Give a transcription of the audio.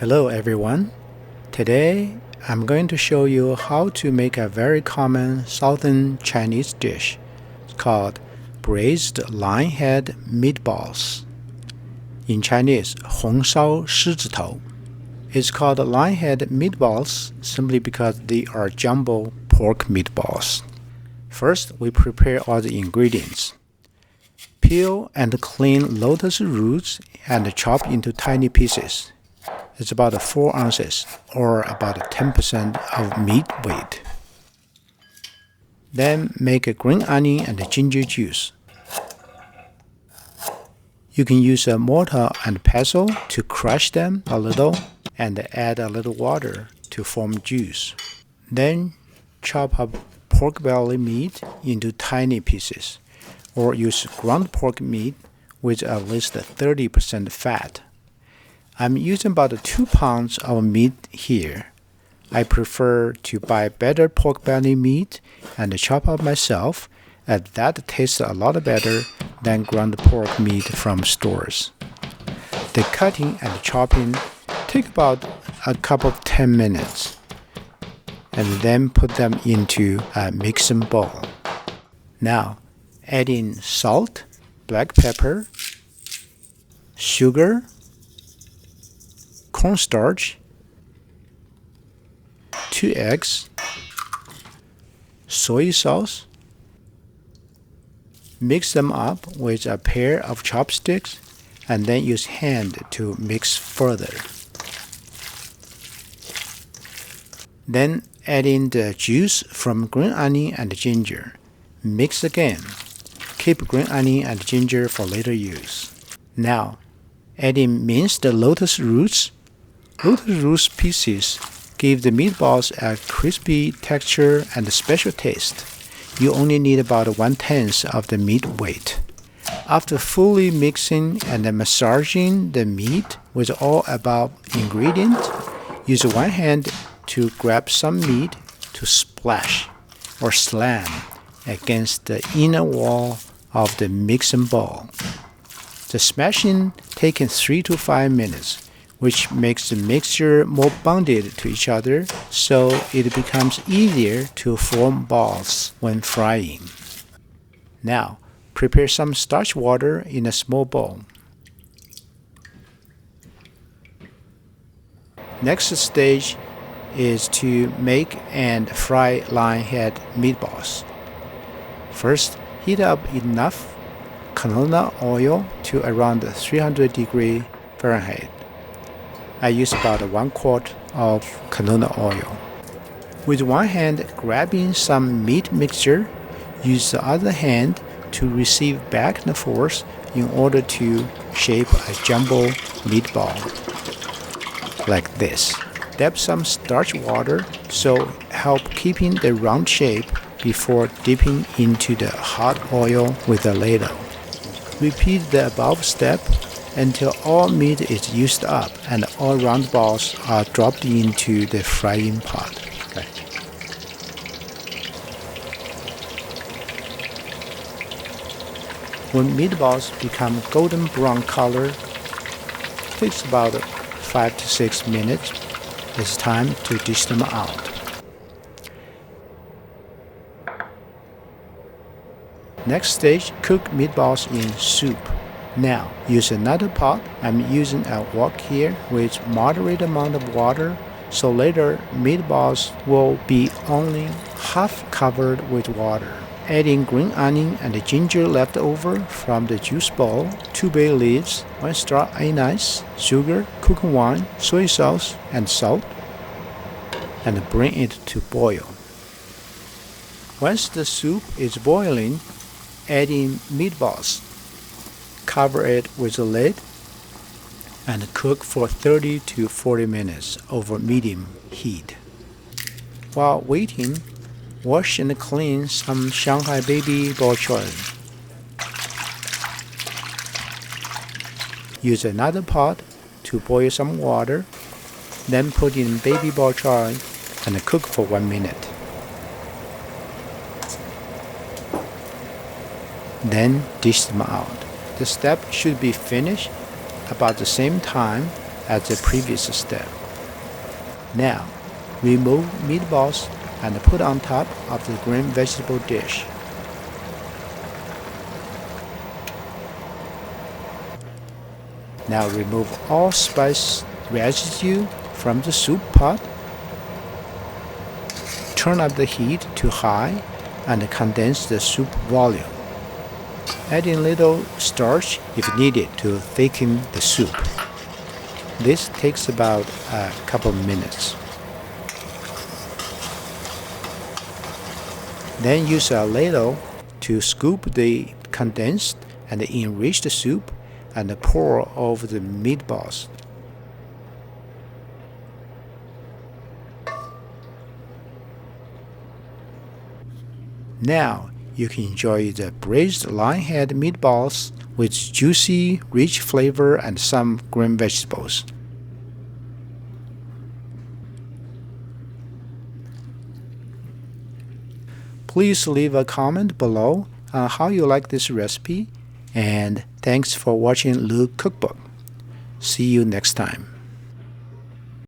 Hello everyone. Today I'm going to show you how to make a very common southern Chinese dish. It's called Braised LionHead Meatballs. In Chinese, 红烧狮子头. It's called LionHead Meatballs simply because they are jumbo pork meatballs. First, we prepare all the ingredients. Peel and clean lotus roots and chop into tiny pieces. It's about 4 ounces, or about 10% of meat weight. Then make a green onion and ginger juice. You can use a mortar and pestle to crush them a little and add a little water to form juice. Then chop up pork belly meat into tiny pieces, or use ground pork meat with at least 30% fat. I'm using about 2 pounds of meat here. I prefer to buy better pork belly meat and chop up myself, as that tastes a lot better than ground pork meat from stores. The cutting and chopping take about a couple of 10 minutes, and then put them into a mixing bowl. Now, add in salt, black pepper, sugar, cornstarch, 2 eggs, soy sauce. Mix them up with a pair of chopsticks and then use hand to mix further. Then add in the juice from green onion and ginger. Mix again. Keep green onion and ginger for later use. Now, add in minced lotus roots. Lotus roots pieces give the meatballs a crispy texture and a special taste. You only need about 1/10 of the meat weight. After fully mixing and massaging the meat with all above ingredients, use one hand to grab some meat to splash or slam against the inner wall of the mixing bowl. The smashing takes 3 to 5 minutes, which makes the mixture more bonded to each other, so it becomes easier to form balls when frying. Now, prepare some starch water in a small bowl. Next stage is to make and fry LionHead meatballs. First, heat up enough Canola oil to around 300 degrees Fahrenheit. I use about 1 quart of canola oil. With one hand grabbing some meat mixture, use the other hand to receive back and forth in order to shape a jumbo meatball, like this. Dab some starch water so help keeping the round shape before dipping into the hot oil with a ladle. Repeat the above step until all meat is used up and all round balls are dropped into the frying pot. Okay. When meatballs become golden brown color, it takes about 5 to 6 minutes. It's time to dish them out. Next stage, cook meatballs in soup. Now, use another pot. I'm using a wok here with moderate amount of water, so later meatballs will be only half covered with water. Add in green onion and ginger left over from the juice bowl, 2 bay leaves, 1 star anise, sugar, cooking wine, soy sauce, and salt, and bring it to boil. Once the soup is boiling, add in meatballs. Cover it with a lid and cook for 30 to 40 minutes over medium heat. While waiting, wash and clean some Shanghai baby Bok Choy. Use another pot to boil some water, then put in baby Bok Choy and cook for 1 minute. Then dish them out. The step should be finished about the same time as the previous step. Now, remove meatballs and put on top of the green vegetable dish. Now remove all spice residue from the soup pot. Turn up the heat to high and condense the soup volume. Add in little starch if needed to thicken the soup. This takes about a couple minutes. Then use a ladle to scoop the condensed and enriched soup and pour over the meatballs. Now you can enjoy the braised lionhead meatballs with juicy, rich flavor and some green vegetables. Please leave a comment below on how you like this recipe, and thanks for watching Luke Cookbook. See you next time.